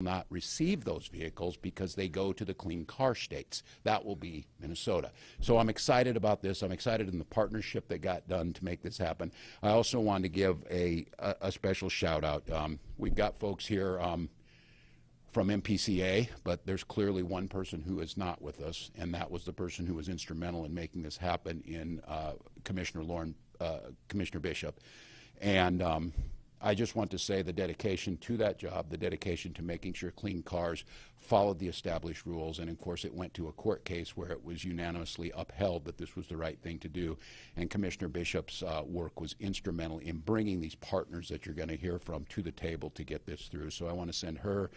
not receive those vehicles because they go to the clean car states. That will be Minnesota. So I'm excited about this. I'm excited in the partnership that got done to make this happen. I also want to give a special shout out. We've got folks here from MPCA, but there's clearly one person who is not with us, and that was the person who was instrumental in making this happen in Commissioner Bishop. And I just want to say the dedication to that job, the dedication to making sure clean cars followed the established rules, and of course it went to a court case where it was unanimously upheld that this was the right thing to do, and Commissioner Bishop's work was instrumental in bringing these partners that you're going to hear from to the table to get this through. So I want to send her,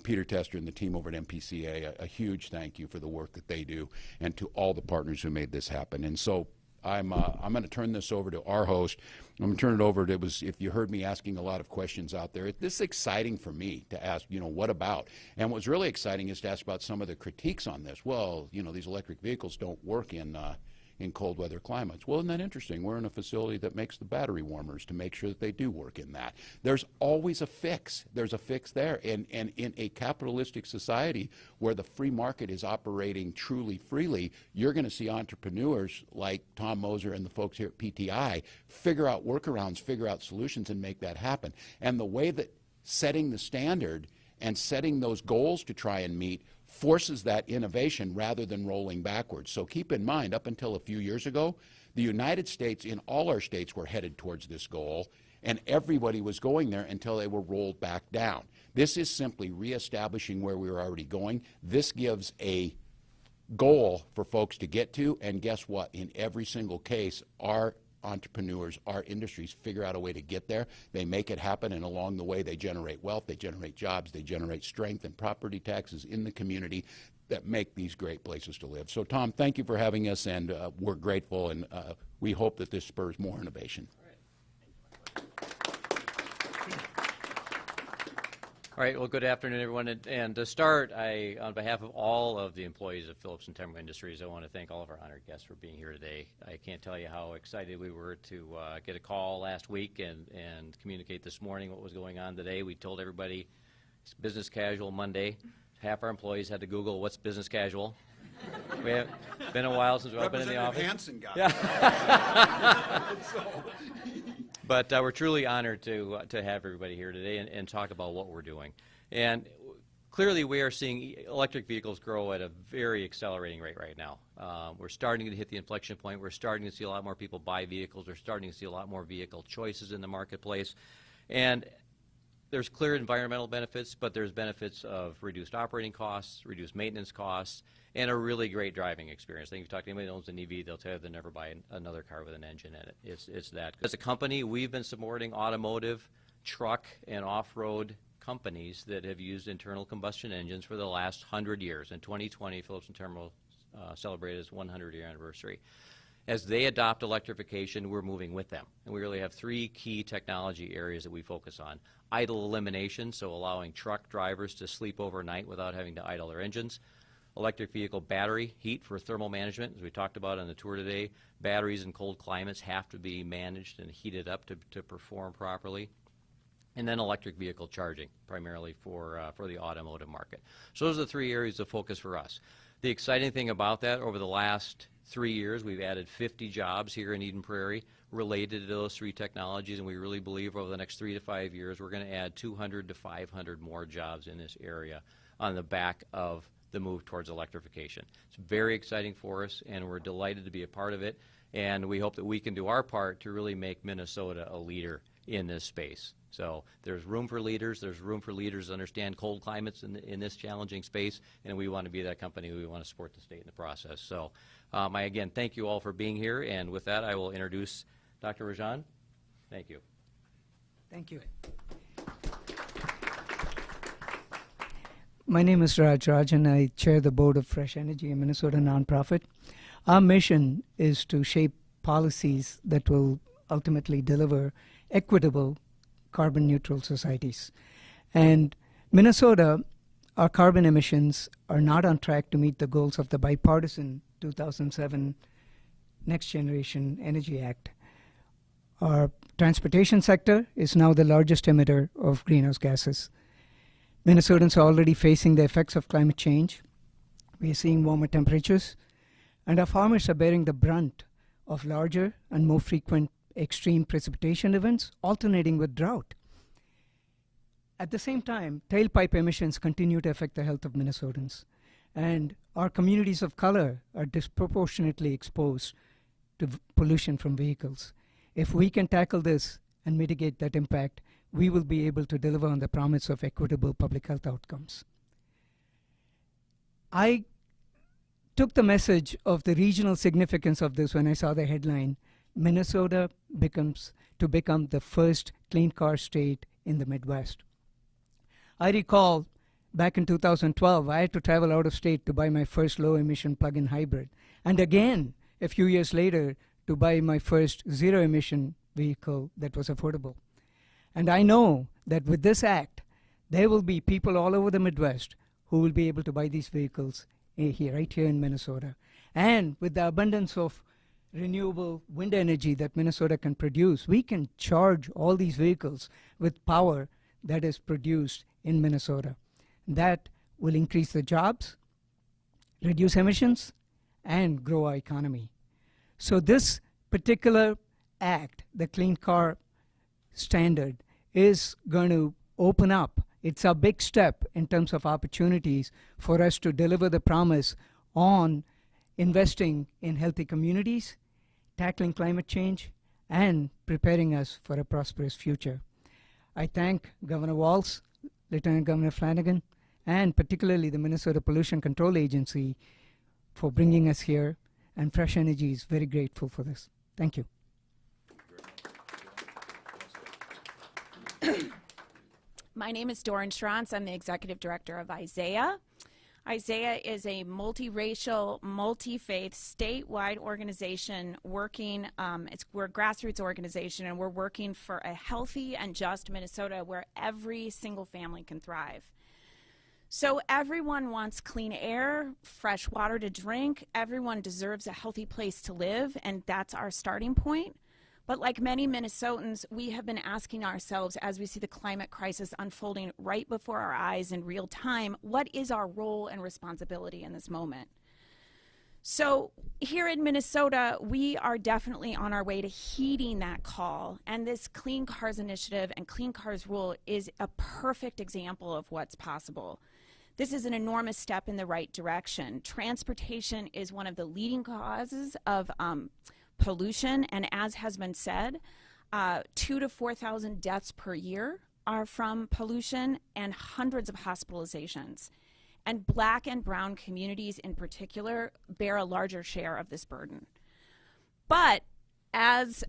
Peter Tester, and the team over at MPCA a huge thank you for the work that they do, and to all the partners who made this happen. And so I'm going to turn this over to our host. I'm going to turn it over to, if you heard me asking a lot of questions out there, this is exciting for me to ask, what about? And what's really exciting is to ask about some of the critiques on this. Well, these electric vehicles don't work in cold weather climates. Well, isn't that interesting? We're in a facility that makes the battery warmers to make sure that they do work in that. There's always a fix. There's a fix there. And in a capitalistic society where the free market is operating truly freely, you're going to see entrepreneurs like Tom Moser and the folks here at PTI figure out workarounds, figure out solutions, and make that happen. And the way that setting the standard and setting those goals to try and meet forces that innovation rather than rolling backwards. So keep in mind, up until a few years ago, the United States, in all our states, were headed towards this goal, and everybody was going there until they were rolled back down. This is simply reestablishing where we were already going. This gives a goal for folks to get to, and guess what? In every single case, our entrepreneurs, our industries figure out a way to get there. They make it happen, and along the way they generate wealth, they generate jobs, they generate strength and property taxes in the community that make these great places to live. So Tom, thank you for having us, and we're grateful, and we hope that this spurs more innovation. All right, well, good afternoon, everyone. And to start, on behalf of all of the employees of Phillips and Timber Industries, I want to thank all of our honored guests for being here today. I can't tell you how excited we were to get a call last week and communicate this morning what was going on today. We told everybody it's business casual Monday. Half our employees had to Google what's business casual. We have been a while since we've all been in the office. Hansen got But we're truly honored to have everybody here today and talk about what we're doing. And clearly we are seeing electric vehicles grow at a very accelerating rate right now. We're starting to hit the inflection point. We're starting to see a lot more people buy vehicles. We're starting to see a lot more vehicle choices in the marketplace. And there's clear environmental benefits, but there's benefits of reduced operating costs, reduced maintenance costs, and a really great driving experience. I think if you talk to anybody that owns an EV, they'll tell you they'll never buy another car with an engine in it. It's that. As a company, we've been supporting automotive, truck, and off-road companies that have used internal combustion engines for the last 100 years. In 2020, Phillips and Timber celebrated its 100-year anniversary. As they adopt electrification, we're moving with them. And we really have three key technology areas that we focus on. Idle elimination, so allowing truck drivers to sleep overnight without having to idle their engines. Electric vehicle battery heat for thermal management, as we talked about on the tour today. Batteries in cold climates have to be managed and heated up to perform properly. And then electric vehicle charging, primarily for the automotive market. So those are the three areas of focus for us. The exciting thing about that, over the last 3 years, we've added 50 jobs here in Eden Prairie related to those three technologies, and we really believe over the next 3 to 5 years we're going to add 200 to 500 more jobs in this area on the back of the move towards electrification. It's very exciting for us, and we're delighted to be a part of it, and we hope that we can do our part to really make Minnesota a leader in this space. So there's room for leaders. There's room for leaders to understand cold climates in this challenging space, and we want to be that company. We want to support the state in the process. So I, again, thank you all for being here, and with that, I will introduce Dr. Rajan. Thank you. Thank you. My name is Raj, and I chair the board of Fresh Energy, a Minnesota nonprofit. Our mission is to shape policies that will ultimately deliver equitable, carbon-neutral societies. And Minnesota, our carbon emissions are not on track to meet the goals of the bipartisan 2007 Next Generation Energy Act. Our transportation sector is now the largest emitter of greenhouse gases. Minnesotans are already facing the effects of climate change. We are seeing warmer temperatures, and our farmers are bearing the brunt of larger and more frequent extreme precipitation events, alternating with drought. At the same time, tailpipe emissions continue to affect the health of Minnesotans, and our communities of color are disproportionately exposed to pollution from vehicles. If we can tackle this and mitigate that impact, we will be able to deliver on the promise of equitable public health outcomes. I took the message of the regional significance of this when I saw the headline, Minnesota becomes to become the first clean car state in the Midwest. I recall back in 2012, I had to travel out of state to buy my first low-emission plug-in hybrid, and again, a few years later, to buy my first zero-emission vehicle that was affordable. And I know that with this act, there will be people all over the Midwest who will be able to buy these vehicles here, right here in Minnesota. And with the abundance of renewable wind energy that Minnesota can produce, we can charge all these vehicles with power that is produced in Minnesota. That will increase the jobs, reduce emissions, and grow our economy. So this particular act, the Clean Car Standard, is going to open up. It's a big step in terms of opportunities for us to deliver the promise on investing in healthy communities, tackling climate change, and preparing us for a prosperous future. I thank Governor Walz, Lieutenant Governor Flanagan, and particularly the Minnesota Pollution Control Agency for bringing us here, and Fresh Energy is very grateful for this. Thank you. My name is Doran Schrantz. I'm the Executive Director of Isaiah. Isaiah is a multiracial, multi-faith, statewide organization working, we're a grassroots organization, and we're working for a healthy and just Minnesota where every single family can thrive. So everyone wants clean air, fresh water to drink. Everyone deserves a healthy place to live, and that's our starting point. But like many Minnesotans, we have been asking ourselves as we see the climate crisis unfolding right before our eyes in real time, what is our role and responsibility in this moment? So here in Minnesota, we are definitely on our way to heeding that call. And this Clean Cars Initiative and Clean Cars Rule is a perfect example of what's possible. This is an enormous step in the right direction. Transportation is one of the leading causes of pollution, and as has been said, 2,000 to 4,000 deaths per year are from pollution and hundreds of hospitalizations. And Black and brown communities in particular bear a larger share of this burden. But as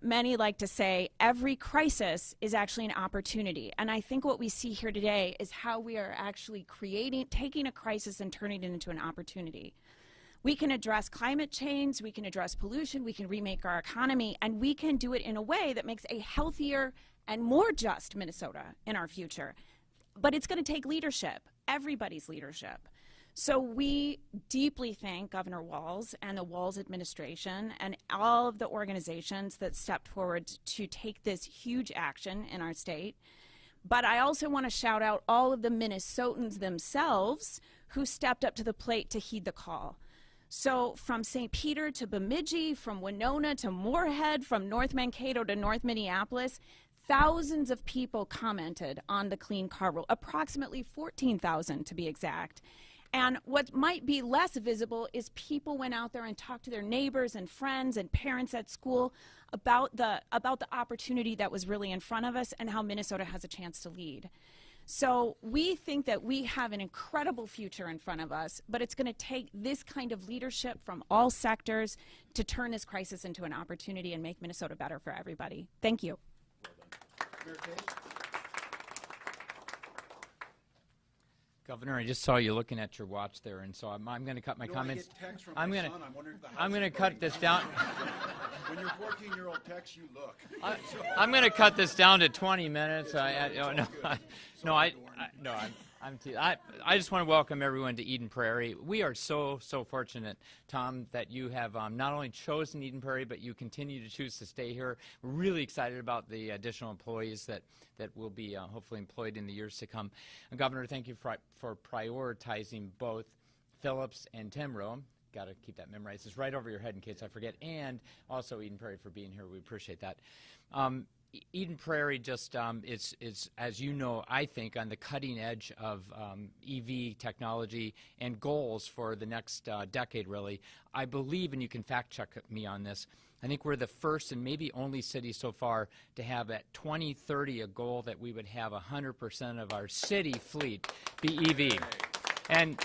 many like to say, every crisis is actually an opportunity. And I think what we see here today is how we are actually taking a crisis and turning it into an opportunity. We can address climate change, we can address pollution, we can remake our economy, and we can do it in a way that makes a healthier and more just Minnesota in our future. But it's going to take leadership, everybody's leadership. So we deeply thank Governor Walz and the Walz administration and all of the organizations that stepped forward to take this huge action in our state. But I also want to shout out all of the Minnesotans themselves who stepped up to the plate to heed the call. So from St. Peter to Bemidji, from Winona to Moorhead, from North Mankato to North Minneapolis, thousands of people commented on the Clean Car Rule, approximately 14,000 to be exact. And what might be less visible is people went out there and talked to their neighbors and friends and parents at school about the opportunity that was really in front of us and how Minnesota has a chance to lead. So we think that we have an incredible future in front of us, but it's going to take this kind of leadership from all sectors to turn this crisis into an opportunity and make Minnesota better for everybody. Thank you. Well done. Governor, I just saw you looking at your watch there, and so I'm going to cut my comments. I'm going to cut this down. When your 14-year-old texts, you look. I'm going to cut this down to 20 minutes. I'm I just want to welcome everyone to Eden Prairie. We are so fortunate, Tom, that you have not only chosen Eden Prairie, but you continue to choose to stay here. We're really excited about the additional employees that will be hopefully employed in the years to come. And Governor, thank you for prioritizing both Phillips and Timrå. Got to keep that memorized. It's right over your head in case I forget. And also Eden Prairie for being here. We appreciate that. Eden Prairie just is, as you know, I think, on the cutting edge of EV technology and goals for the next decade, really. I believe, and you can fact check me on this, I think we're the first and maybe only city so far to have at 2030 a goal that we would have 100% of our city fleet be EV. And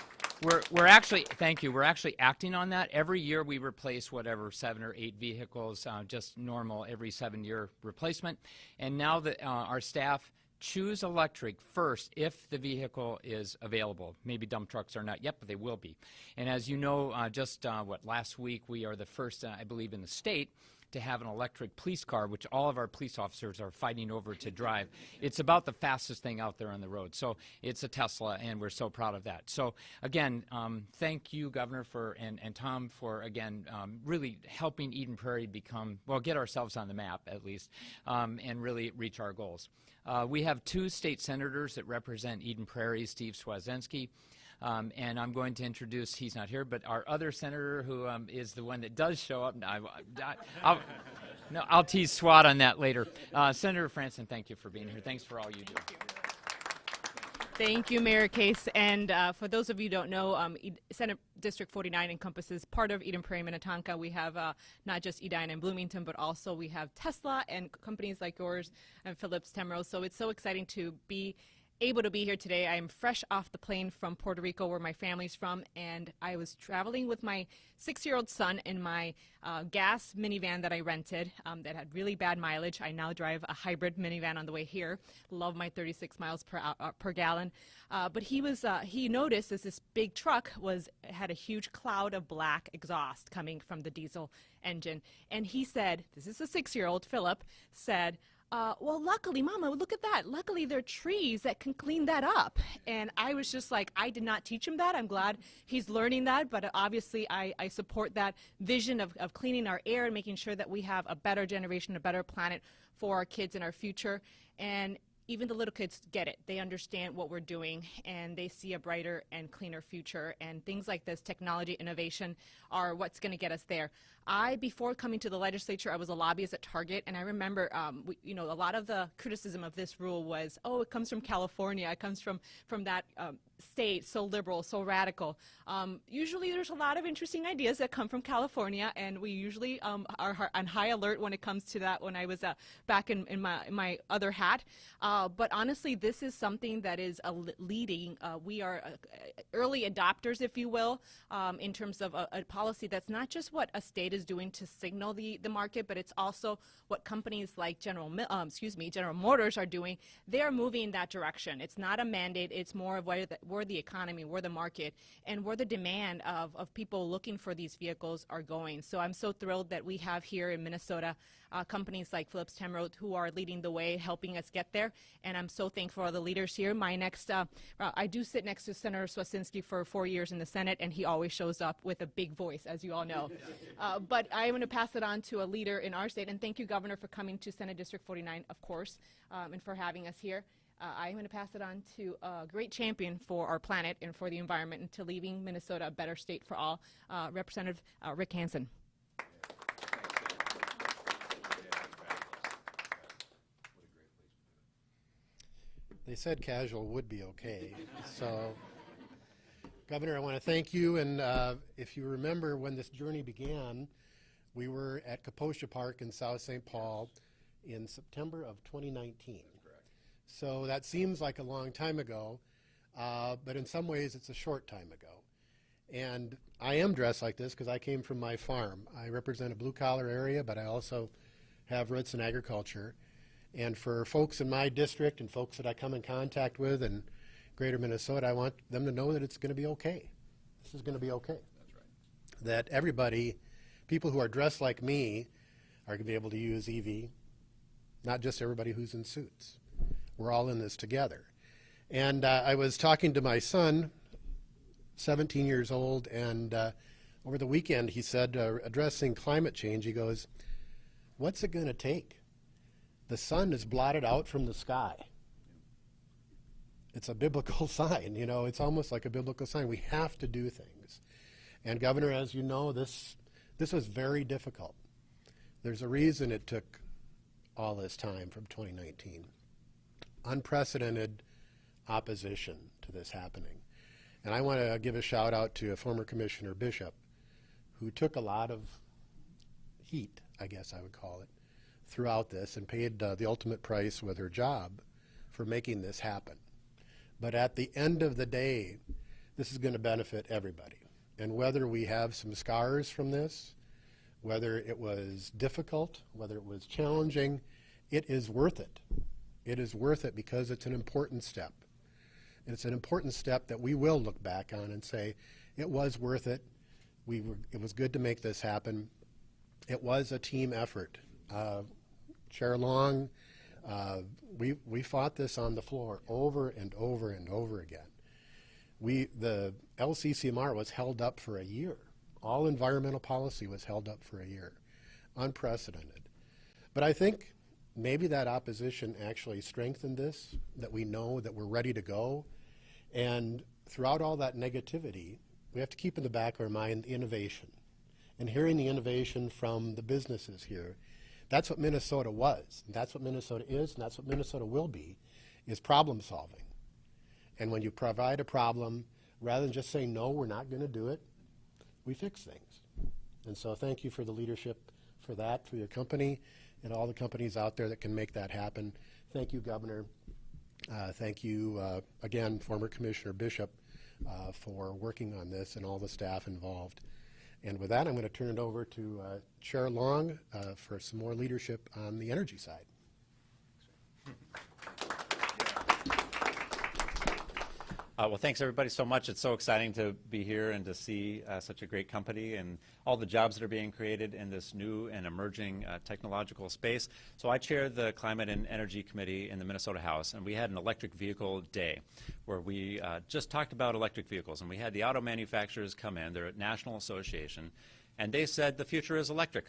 we're actually, thank you, we're actually acting on that. Every year we replace whatever 7 or 8 vehicles, just normal every 7-year replacement. And now that our staff choose electric first if the vehicle is available. Maybe dump trucks are not yet, but they will be. And as you know, last week we are the first, I believe, in the state to have an electric police car, which all of our police officers are fighting over to drive. It's about the fastest thing out there on the road. So it's a Tesla, and we're so proud of that. So again, thank you, Governor, and Tom for, again, really helping Eden Prairie get ourselves on the map, at least, and really reach our goals. We have 2 state senators that represent Eden Prairie, Steve Swazensky. And I'm going to introduce, he's not here, but our other senator who is the one that does show up. I'll tease SWAT on that later. Senator Franson, thank you for being here. Thanks for all you do. Thank you, Mayor Case. And for those of you who don't know, Senate District 49 encompasses part of Eden Prairie, Minnetonka. We have not just Edina and Bloomington, but also we have Tesla and companies like yours and Phillips Timrå. So it's so exciting to be able to be here today. I am fresh off the plane from Puerto Rico, where my family's from, and I was traveling with my 6-year-old son in my gas minivan that I rented that had really bad mileage. I now drive a hybrid minivan on the way here. Love my 36 miles per gallon. But he noticed as this big truck had a huge cloud of black exhaust coming from the diesel engine, and he said, this is a 6-year-old, Philip, said, well, luckily, Mama, look at that. Luckily, there are trees that can clean that up. And I was just like, I did not teach him that. I'm glad he's learning that. But obviously, I support that vision of cleaning our air and making sure that we have a better generation, a better planet for our kids in our future. And even the little kids get it. They understand what we're doing, and they see a brighter and cleaner future. And things like this, technology, innovation, are what's going to get us there. Before coming to the legislature, I was a lobbyist at Target, and I remember, a lot of the criticism of this rule was, oh, it comes from California, it comes from that state, so liberal, so radical. Usually there's a lot of interesting ideas that come from California, and we usually are on high alert when it comes to that when I was back in my other hat. But honestly, this is something that is leading. We are early adopters, if you will, in terms of a policy that's not just what a state is doing to signal the market, but it's also what companies like General Motors are doing. They're moving in that direction. It's not a mandate. It's more of where the economy, where the market, and where the demand of people looking for these vehicles are going. So I'm so thrilled that we have here in Minnesota companies like Phillips Timrå who are leading the way, helping us get there. And I'm so thankful for the leaders here. I do sit next to Senator Swazensky for 4 years in the Senate, and he always shows up with a big voice, as you all know. But I'm going to pass it on to a leader in our state. And thank you, Governor, for coming to Senate District 49, of course, and for having us here. I'm going to pass it on to a great champion for our planet and for the environment, and to leaving Minnesota a better state for all, Representative Rick Hansen. They said casual would be okay. So, Governor, I want to thank you. And if you remember when this journey began, we were at Kaposha Park in South St. Paul in September of 2019. So that seems like a long time ago, but in some ways it's a short time ago. And I am dressed like this because I came from my farm. I represent a blue-collar area, but I also have roots in agriculture. And for folks in my district and folks that I come in contact with in greater Minnesota, I want them to know that it's going to be okay. This is going to be okay. That's right. That everybody, people who are dressed like me, are going to be able to use EV, not just everybody who's in suits. We're all in this together. And I was talking to my son, 17 years old, and over the weekend he said, addressing climate change, he goes, "What's it going to take? The sun is blotted out from the sky." It's a biblical sign, you know, it's almost like a biblical sign. We have to do things. And Governor, as you know, this was very difficult. There's a reason it took all this time from 2019. Unprecedented opposition to this happening. And I want to give a shout out to a former Commissioner Bishop who took a lot of heat, I guess I would call it, throughout this and paid the ultimate price with her job for making this happen. But at the end of the day, this is going to benefit everybody. And whether we have some scars from this, whether it was difficult, whether it was challenging, it is worth it. It is worth it because it's an important step. And it's an important step that we will look back on and say, it was worth it. It was good to make this happen. It was a team effort. Chair Long, we fought this on the floor over and over and over again. The LCCMR was held up for a year. All environmental policy was held up for a year. Unprecedented. But I think maybe that opposition actually strengthened this, that we know that we're ready to go. And throughout all that negativity, we have to keep in the back of our mind the innovation. And hearing the innovation from the businesses here, that's what Minnesota was, and that's what Minnesota is, and that's what Minnesota will be, is problem solving. And when you provide a problem, rather than just saying, no, we're not going to do it, we fix things. And so thank you for the leadership for that, for your company, and all the companies out there that can make that happen. Thank you, Governor. Thank you, again, former Commissioner Bishop, for working on this and all the staff involved. And with that, I'm going to turn it over to Chair Long for some more leadership on the energy side. Well, thanks everybody so much. It's so exciting to be here and to see such a great company and all the jobs that are being created in this new and emerging technological space. So I chair the Climate and Energy Committee in the Minnesota House, and we had an electric vehicle day where we just talked about electric vehicles. And we had the auto manufacturers come in, they're a national association, and they said the future is electric.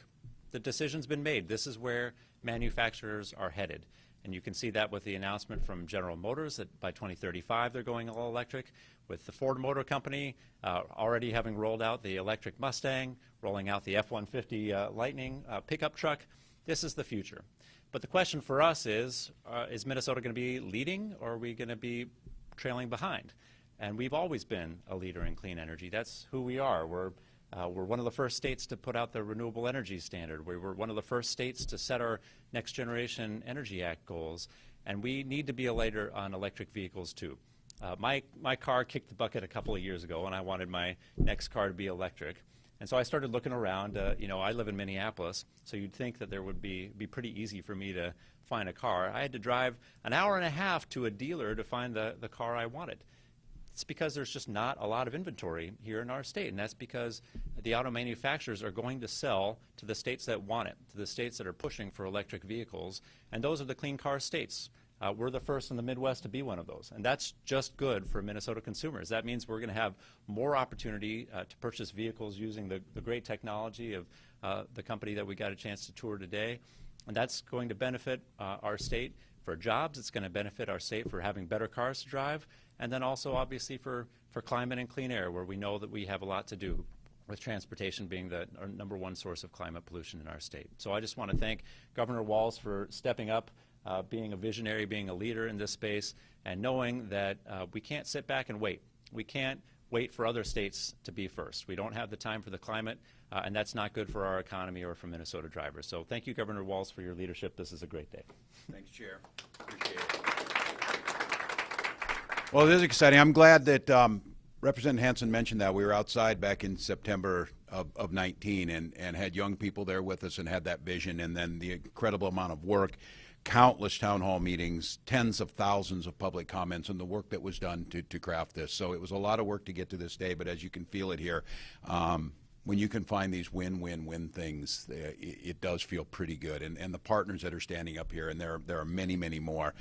The decision's been made. This is where manufacturers are headed. And you can see that with the announcement from General Motors that by 2035 they're going all electric, with the Ford Motor Company already having rolled out the electric Mustang, rolling out the F-150 Lightning pickup truck. This is the future. But the question for us is Minnesota going to be leading, or are we going to be trailing behind? And we've always been a leader in clean energy. That's who we are. We're one of the first states to put out the renewable energy standard. We were one of the first states to set our Next Generation Energy Act goals, and we need to be a leader on electric vehicles too. My car kicked the bucket a couple of years ago, and I wanted my next car to be electric. And so I started looking around. You know, I live in Minneapolis, so you'd think that there would be pretty easy for me to find a car. I had to drive an hour and a half to a dealer to find the car I wanted. It's because there's just not a lot of inventory here in our state, and that's because the auto manufacturers are going to sell to the states that want it, to the states that are pushing for electric vehicles, and those are the clean car states. We're the first in the Midwest to be one of those, and that's just good for Minnesota consumers. That means we're going to have more opportunity to purchase vehicles using the great technology of the company that we got a chance to tour today, and that's going to benefit our state for jobs. It's going to benefit our state for having better cars to drive, and then also obviously for climate and clean air, where we know that we have a lot to do, with transportation being our #1 source of climate pollution in our state. So I just want to thank Governor Walz for stepping up, being a visionary, being a leader in this space, and knowing that we can't sit back and wait. We can't wait for other states to be first. We don't have the time for the climate, and that's not good for our economy or for Minnesota drivers. So thank you, Governor Walz, for your leadership. This is a great day. Thanks, Chair. Appreciate it. Well, it is exciting. I'm glad that Representative Hansen mentioned that. We were outside back in September of 19 and had young people there with us and had that vision, and then the incredible amount of work, countless town hall meetings, tens of thousands of public comments, and the work that was done to craft this. So it was a lot of work to get to this day, but as you can feel it here, when you can find these win-win-win things, it does feel pretty good. And the partners that are standing up here, and there are many, many more,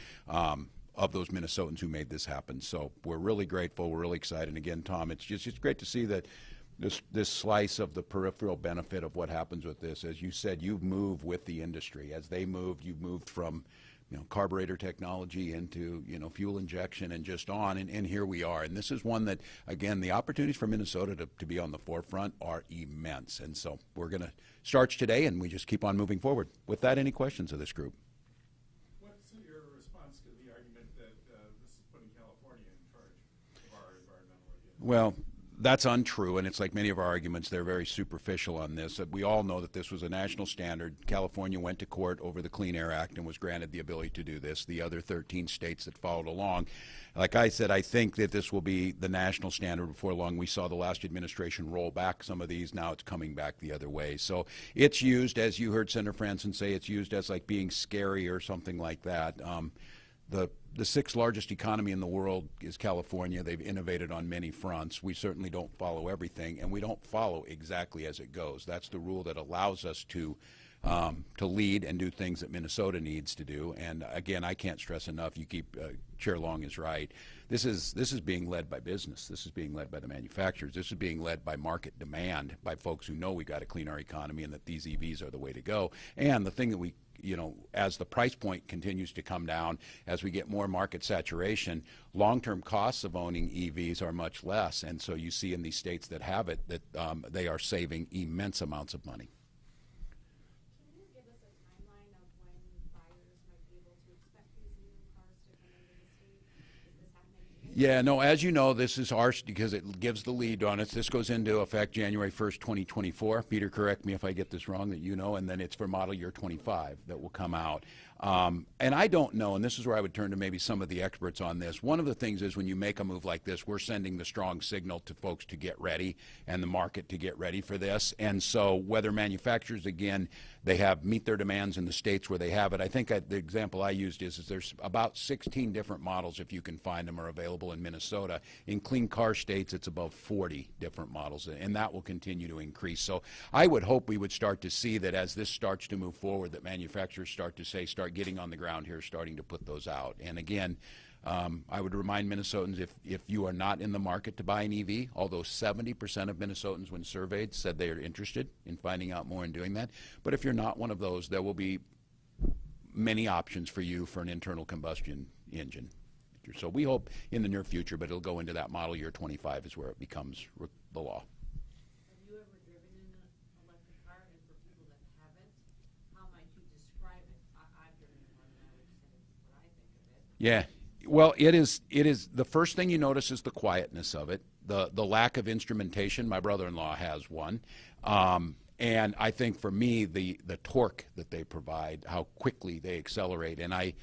those Minnesotans who made this happen. So we're really grateful. We're really excited. And again, Tom, it's great to see that this slice of the peripheral benefit of what happens with this. As you said, you've moved with the industry. As they moved, you've moved from carburetor technology into fuel injection and just on, and here we are. And this is one that, again, the opportunities for Minnesota to be on the forefront are immense. And so we're going to start today, and we just keep on moving forward. With that, any questions of this group? What's your response to the argument that this is putting California in charge of our environmental review? Well, that's untrue, and it's like many of our arguments, they're very superficial on this. We all know that this was a national standard. California went to court over the Clean Air Act and was granted the ability to do this. The other 13 states that followed along. Like I said, I think that this will be the national standard before long. We saw the last administration roll back some of these. Now it's coming back the other way. So it's used, as you heard Senator Franson say, it's used as like being scary or something like that. The sixth largest economy in the world is California. They've innovated on many fronts. We certainly don't follow everything, and we don't follow exactly as it goes. That's the rule that allows us to lead and do things that Minnesota needs to do. And again, I can't stress enough. Chair Long is right. This is being led by business. This is being led by the manufacturers. This is being led by market demand, by folks who know we got to clean our economy and that these EVs are the way to go. And the thing that we as the price point continues to come down, as we get more market saturation, long-term costs of owning EVs are much less. And so you see in these states that have it that they are saving immense amounts of money. Can you give us a timeline of when buyers might be able to expect these new cars to come into the state? Is this happening? Yeah, no, as you know, this is ours because it gives the lead on it. This goes into effect January 1st, 2024. Peter, correct me if I get this wrong, that and then it's for model year 25 that will come out. And I don't know, and this is where I would turn to maybe some of the experts on this. One of the things is when you make a move like this, we're sending the strong signal to folks to get ready and the market to get ready for this. And so whether manufacturers, again, they meet their demands in the states where they have it. I think the example I used is there's about 16 different models, if you can find them, are available in Minnesota. In clean car states, it's above 40 different models, and that will continue to increase. So I would hope we would start to see that as this starts to move forward, that manufacturers start getting on the ground here, starting to put those out. And again, I would remind Minnesotans, if you are not in the market to buy an EV, although 70% of Minnesotans, when surveyed, said they are interested in finding out more and doing that. But if you're not one of those, there will be many options for you for an internal combustion engine. So we hope in the near future, but it'll go into that model year 25 is where it becomes the law. Have you ever driven in an electric car? And for people that haven't, how might you describe it? I've driven in one, and I would say what I think of it. Yeah. Well, it is the first thing you notice is the quietness of it, the lack of instrumentation. My brother-in-law has one. And I think for me, the torque that they provide, how quickly they accelerate. And I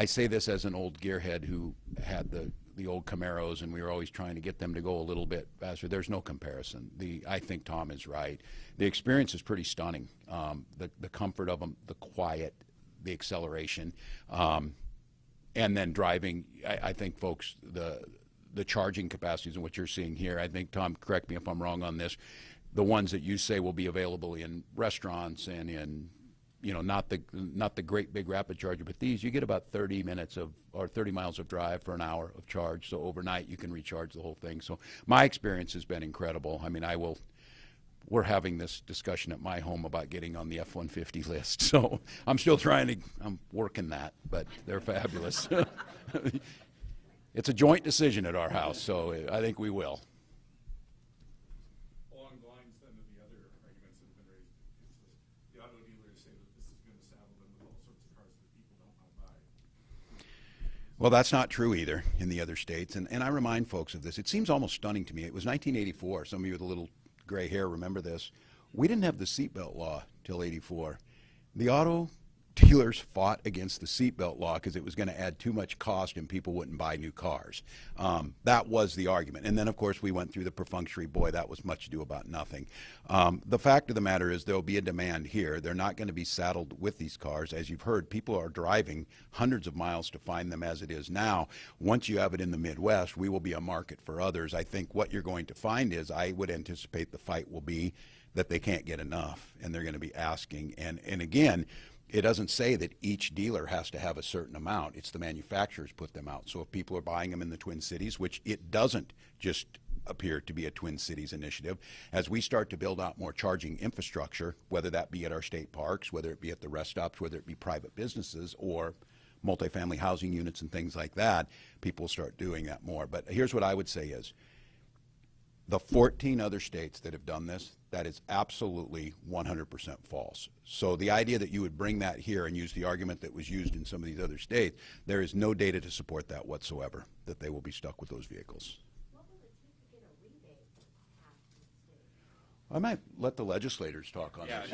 say this as an old gearhead who had the old Camaros, and we were always trying to get them to go a little bit faster. There's no comparison. I think Tom is right. The experience is pretty stunning. The comfort of them, the quiet, the acceleration, and then driving. I think, folks, the charging capacities and what you're seeing here, I think, Tom, correct me if I'm wrong on this, the ones that you say will be available in restaurants and in not the great big rapid charger, but these, you get about 30 miles of drive for an hour of charge. So overnight you can recharge the whole thing. So my experience has been incredible. I mean, we're having this discussion at my home about getting on the F-150 list. So I'm still I'm working that, but they're fabulous. It's a joint decision at our house, so I think we will. Well, that's not true either in the other states. And I remind folks of this. It seems almost stunning to me. It was 1984. Some of you with a little gray hair remember this. We didn't have the seatbelt law till 84. The auto dealers fought against the seatbelt law because it was going to add too much cost and people wouldn't buy new cars. That was the argument. And then, of course, we went through the perfunctory. Boy, that was much ado about nothing. The fact of the matter is there will be a demand here. They're not going to be saddled with these cars. As you've heard, people are driving hundreds of miles to find them as it is now. Once you have it in the Midwest, we will be a market for others. I think what you're going to find is I would anticipate the fight will be that they can't get enough, and they're going to be asking. And again, it doesn't say that each dealer has to have a certain amount. It's the manufacturers put them out. So if people are buying them in the Twin Cities, which it doesn't just appear to be a Twin Cities initiative, as we start to build out more charging infrastructure, whether that be at our state parks, whether it be at the rest stops, whether it be private businesses or multifamily housing units and things like that, people will start doing that more. But here's what I would say is, the 14 other states that have done this, that is absolutely 100% false. So the idea that you would bring that here and use the argument that was used in some of these other states, there is no data to support that whatsoever, that they will be stuck with those vehicles. What will it take to get a rebate passed in the state? I might let the legislators talk on this.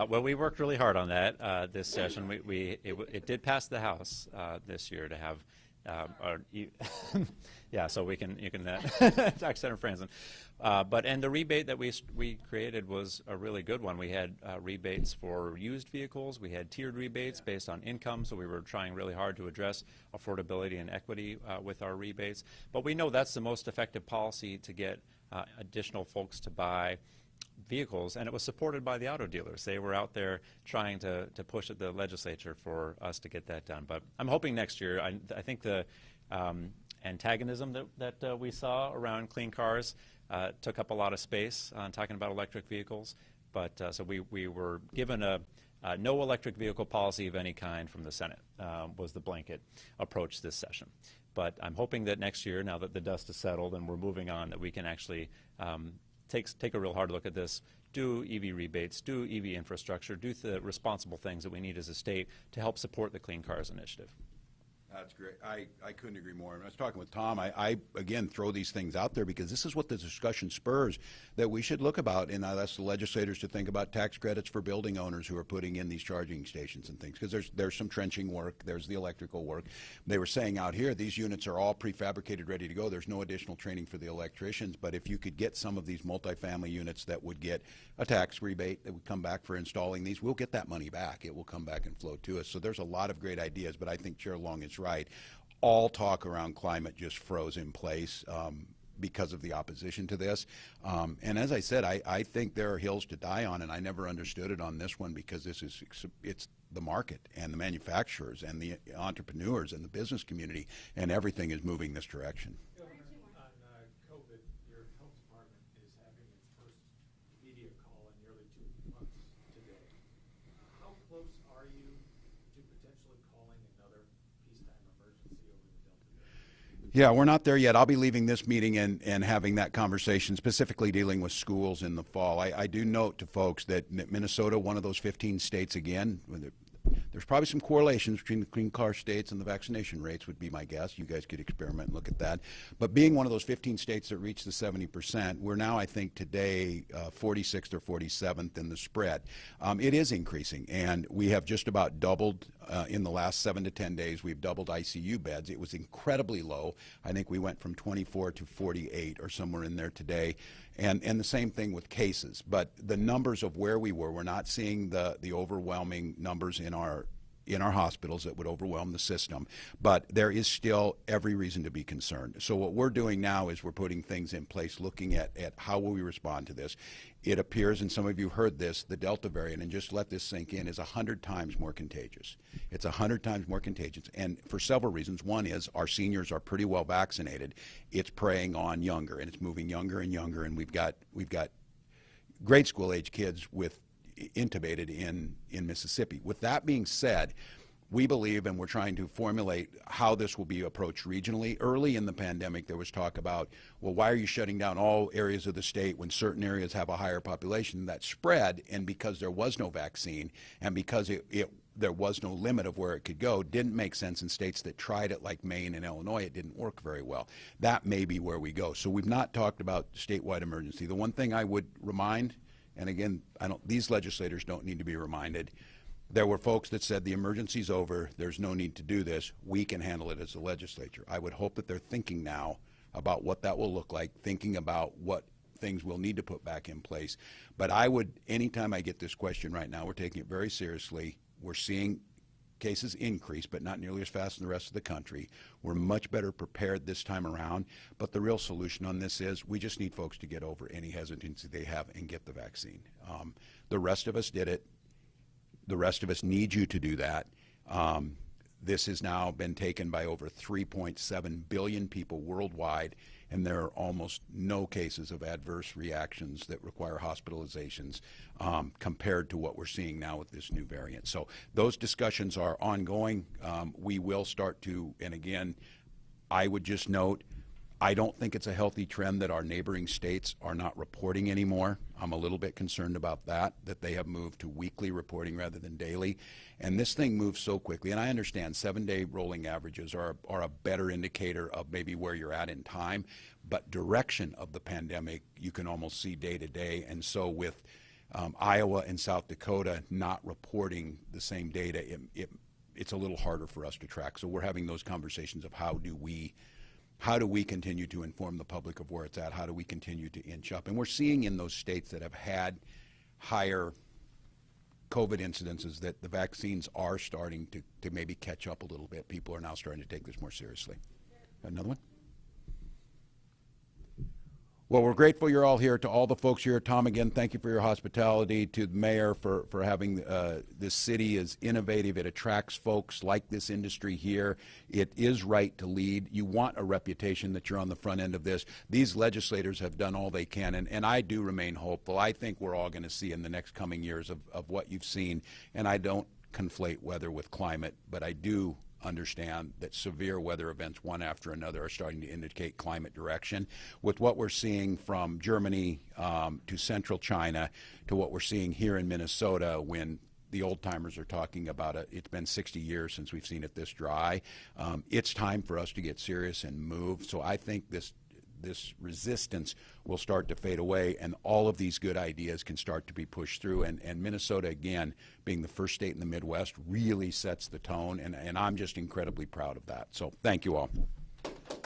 Well, we worked really hard on that this session. It did pass the House this year to have yeah, so you can talk Senator Franzen. And the rebate that we created was a really good one. We had rebates for used vehicles. We had tiered rebates based on income, so we were trying really hard to address affordability and equity with our rebates. But we know that's the most effective policy to get additional folks to buy vehicles, and it was supported by the auto dealers. They were out there trying to push at the legislature for us to get that done. But I'm hoping next year, I think the antagonism that we saw around clean cars took up a lot of space on talking about electric vehicles. But so we were given a no electric vehicle policy of any kind from the Senate was the blanket approach this session. But I'm hoping that next year, now that the dust is settled and we're moving on, that we can actually take a real hard look at this, do EV rebates, do EV infrastructure, do the responsible things that we need as a state to help support the Clean Cars Initiative. That's great. I couldn't agree more. And I was talking with Tom. I again throw these things out there because this is what the discussion spurs that we should look about, and that's the legislators to think about tax credits for building owners who are putting in these charging stations and things, because there's some trenching work, there's the electrical work. They were saying out here these units are all prefabricated, ready to go. There's no additional training for the electricians, but if you could get some of these multifamily units that would get a tax rebate that would come back for installing these, we'll get that money back. It will come back and flow to us. So there's a lot of great ideas, but I think Chair Long is right. All talk around climate just froze in place because of the opposition to this. And as I said, I think there are hills to die on, and I never understood it on this one because it's the market and the manufacturers and the entrepreneurs and the business community, and everything is moving this direction. On COVID, your health department is having its first media call in nearly 2 months today. How close are you to potentially calling another peacetime emergency over the Delta variant? Yeah, we're not there yet. I'll be leaving this meeting and having that conversation, specifically dealing with schools in the fall. I do note to folks that Minnesota, one of those 15 states again, there's probably some correlations between the clean car states and the vaccination rates would be my guess. You guys could experiment and look at that. But being one of those 15 states that reached the 70%, we're now, I think, today 46th or 47th in the spread. It is increasing, and we have just about doubled in the last 7 to 10 days. We've doubled ICU beds. It was incredibly low. I think we went from 24 to 48 or somewhere in there today. And the same thing with cases. But the numbers of where we were, we're not seeing the overwhelming numbers in our hospitals that would overwhelm the system. But there is still every reason to be concerned. So what we're doing now is we're putting things in place, looking at how will we respond to this. It appears, and some of you heard this, the Delta variant, and just let this sink in, is 100 times more contagious. It's 100 times more contagious, and for several reasons. One is our seniors are pretty well vaccinated. It's preying on younger, and it's moving younger and younger, and we've got grade school age kids intubated in Mississippi. With that being said, we believe, and we're trying to formulate how this will be approached regionally. Early in the pandemic, there was talk about, well, why are you shutting down all areas of the state when certain areas have a higher population? That spread, and because there was no vaccine, and because there was no limit of where it could go, didn't make sense in states that tried it like Maine and Illinois. It didn't work very well. That may be where we go. So we've not talked about statewide emergency. The one thing I would remind, and again, these legislators don't need to be reminded, there were folks that said the emergency's over, there's no need to do this, we can handle it as a legislature. I would hope that they're thinking now about what that will look like, thinking about what things we'll need to put back in place. But anytime I get this question right now, we're taking it very seriously. We're seeing Cases increased, but not nearly as fast as the rest of the country. We're much better prepared this time around, but the real solution on this is we just need folks to get over any hesitancy they have and get the vaccine. The rest of us did it. The rest of us need you to do that. This has now been taken by over 3.7 billion people worldwide, and there are almost no cases of adverse reactions that require hospitalizations compared to what we're seeing now with this new variant. So those discussions are ongoing. We will start to, and again, I would just note, I don't think it's a healthy trend that our neighboring states are not reporting anymore. I'm a little bit concerned about that they have moved to weekly reporting rather than daily. And this thing moves so quickly. And I understand 7-day rolling averages are a better indicator of maybe where you're at in time. But direction of the pandemic, you can almost see day to day. And so with Iowa and South Dakota not reporting the same data, it's a little harder for us to track. So we're having those conversations of how do we continue to inform the public of where it's at? How do we continue to inch up? And we're seeing in those states that have had higher COVID incidences that the vaccines are starting to maybe catch up a little bit. People are now starting to take this more seriously. Another one? Well, we're grateful you're all here. To all the folks here, Tom, again, thank you for your hospitality. To the mayor for having this city is innovative. It attracts folks like this industry here. It is right to lead. You want a reputation that you're on the front end of this. These legislators have done all they can, and I do remain hopeful. I think we're all going to see in the next coming years of what you've seen, and I don't conflate weather with climate, but I do understand that severe weather events one after another are starting to indicate climate direction. With what we're seeing from Germany to central China to what we're seeing here in Minnesota, when the old timers are talking about it, it's been 60 years since we've seen it this dry. It's time for us to get serious and move. So I think this resistance will start to fade away, and all of these good ideas can start to be pushed through. And Minnesota, again, being the first state in the Midwest, really sets the tone, and I'm just incredibly proud of that. So thank you all.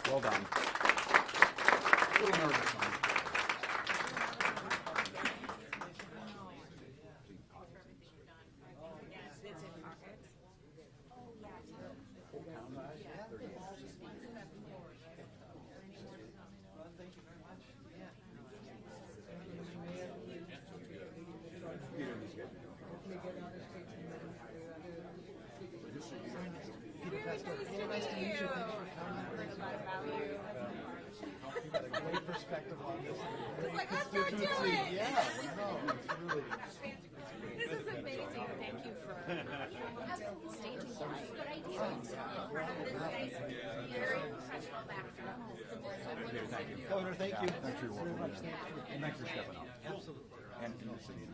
Well done. A little nervous on it. Perspective on this. It's like, let's go do it! Yeah, no, it's really. This is amazing. Thank you for staging that. Good idea. Very professional backdrop. Governor, thank you. Thanks for your work. And thanks for stepping up. Absolutely. And in the city.